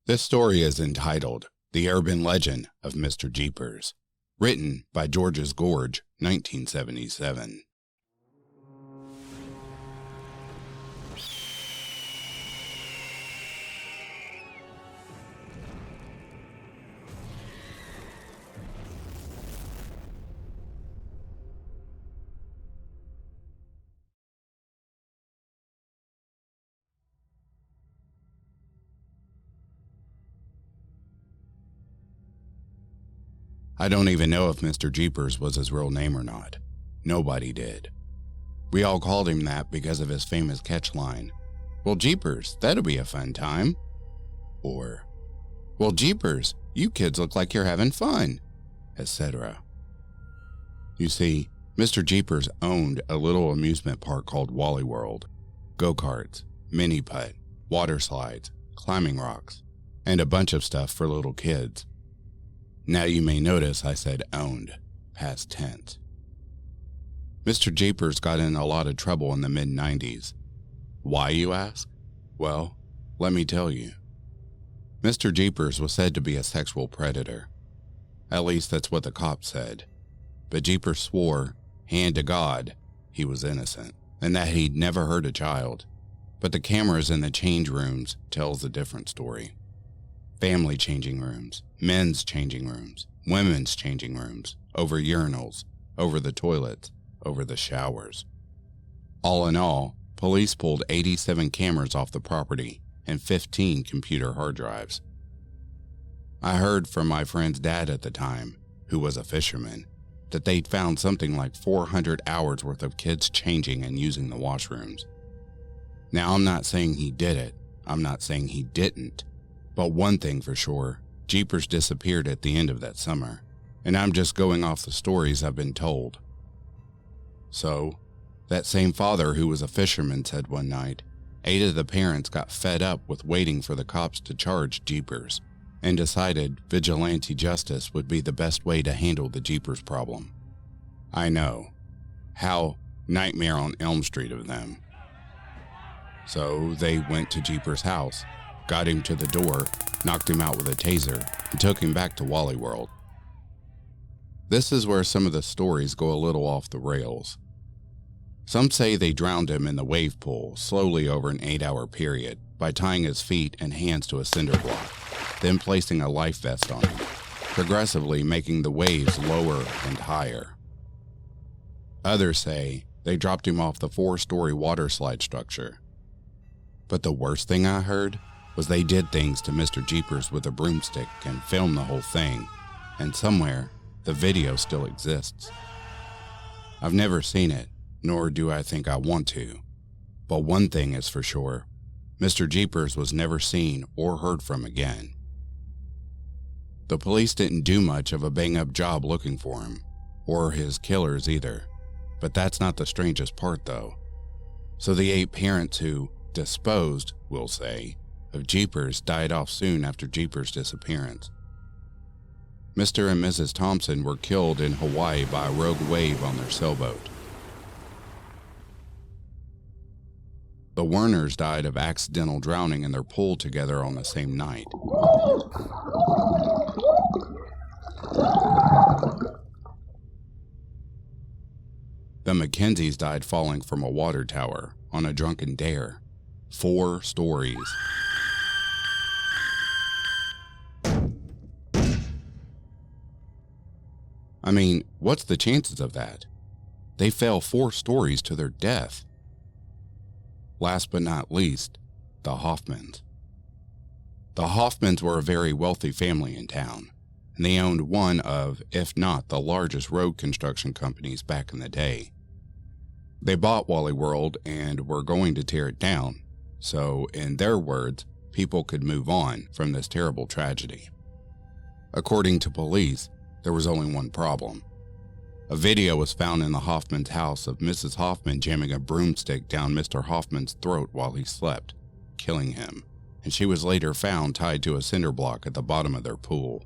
This story is entitled The Urban Legend of Mr. Jeepers, written by George's Gorge, 1977. I don't even know if Mr. Jeepers was his real name or not. Nobody did. We all called him that because of his famous catch line, "Well, Jeepers, that'll be a fun time." Or, "Well, Jeepers, you kids look like you're having fun," etc. You see, Mr. Jeepers owned a little amusement park called Wally World, go-karts, mini-putt, water slides, climbing rocks, and a bunch of stuff for little kids. Now you may notice I said owned, past tense. Mr. Jeepers got in a lot of trouble in the mid-90s. Why, you ask? Well, let me tell you. Mr. Jeepers was said to be a sexual predator. At least that's what the cops said. But Jeepers swore, hand to God, he was innocent, and that he'd never hurt a child. But the cameras in the change rooms tells a different story. Family changing rooms, men's changing rooms, women's changing rooms, over urinals, over the toilets, over the showers. All in all, police pulled 87 cameras off the property and 15 computer hard drives. I heard from my friend's dad at the time, who was a fisherman, that they'd found something like 400 hours worth of kids changing and using the washrooms. Now, I'm not saying he did it. I'm not saying he didn't. But one thing for sure, Jeepers disappeared at the end of that summer, and I'm just going off the stories I've been told. So, that same father who was a fisherman said one night, 8 of the parents got fed up with waiting for the cops to charge Jeepers, and decided vigilante justice would be the best way to handle the Jeepers problem. I know. How Nightmare on Elm Street of them. So they went to Jeepers' house, got him to the door, knocked him out with a taser, and took him back to Wally World. This is where some of the stories go a little off the rails. Some say they drowned him in the wave pool slowly over an 8-hour period by tying his feet and hands to a cinder block, then placing a life vest on him, progressively making the waves lower and higher. Others say they dropped him off the 4-story water slide structure. But the worst thing I heard was they did things to Mr. Jeepers with a broomstick and filmed the whole thing, and somewhere, the video still exists. I've never seen it, nor do I think I want to, but one thing is for sure, Mr. Jeepers was never seen or heard from again. The police didn't do much of a bang-up job looking for him, or his killers either, but that's not the strangest part though. So the 8 parents who disposed, we'll say, of Jeepers died off soon after Jeepers' disappearance. Mr. and Mrs. Thompson were killed in Hawaii by a rogue wave on their sailboat. The Werners died of accidental drowning in their pool together on the same night. The Mackenzies died falling from a water tower on a drunken dare. 4 stories. I mean, what's the chances of that? They fell 4 stories to their death. Last but not least, the Hoffmans. The Hoffmans were a very wealthy family in town, and they owned one of, if not the largest road construction companies back in the day. They bought Wally World and were going to tear it down, so in their words, people could move on from this terrible tragedy. According to police, there was only one problem. A video was found in the Hoffman's house of Mrs. Hoffman jamming a broomstick down Mr. Hoffman's throat while he slept, killing him, and she was later found tied to a cinder block at the bottom of their pool.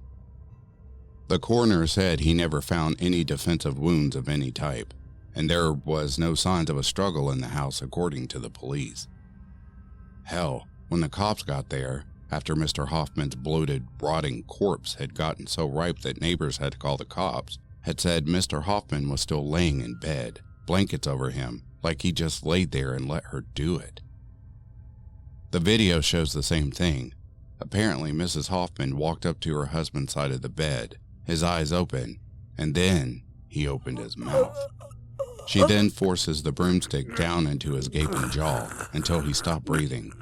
The coroner said he never found any defensive wounds of any type, and there was no signs of a struggle in the house according to the police. Hell, when the cops got there, after Mr. Hoffman's bloated, rotting corpse had gotten so ripe that neighbors had to call the cops, had said Mr. Hoffman was still laying in bed, blankets over him, like he just laid there and let her do it. The video shows the same thing. Apparently, Mrs. Hoffman walked up to her husband's side of the bed, his eyes open, and then he opened his mouth. She then forces the broomstick down into his gaping jaw until he stopped breathing.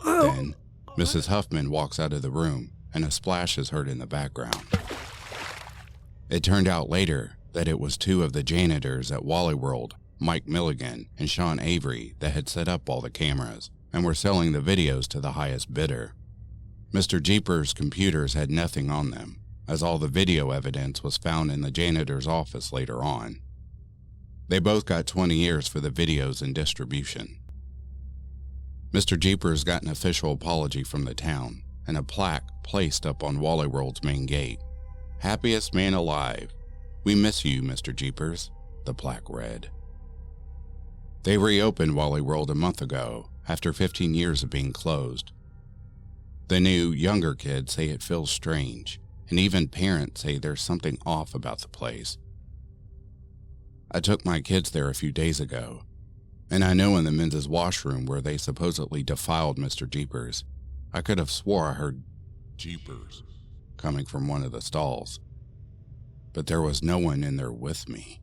Then, Mrs. Huffman walks out of the room, and a splash is heard in the background. It turned out later that it was two of the janitors at Wally World, Mike Milligan and Sean Avery, that had set up all the cameras and were selling the videos to the highest bidder. Mr. Jeepers' computers had nothing on them, as all the video evidence was found in the janitor's office later on. They both got 20 years for the videos and distribution. Mr. Jeepers got an official apology from the town and a plaque placed up on Wally World's main gate. "Happiest man alive. We miss you, Mr. Jeepers," the plaque read. They reopened Wally World a month ago after 15 years of being closed. The new, younger kids say it feels strange, and even parents say there's something off about the place. I took my kids there a few days ago, and I know in the men's washroom where they supposedly defiled Mr. Jeepers, I could have swore I heard "Jeepers" coming from one of the stalls. But there was no one in there with me.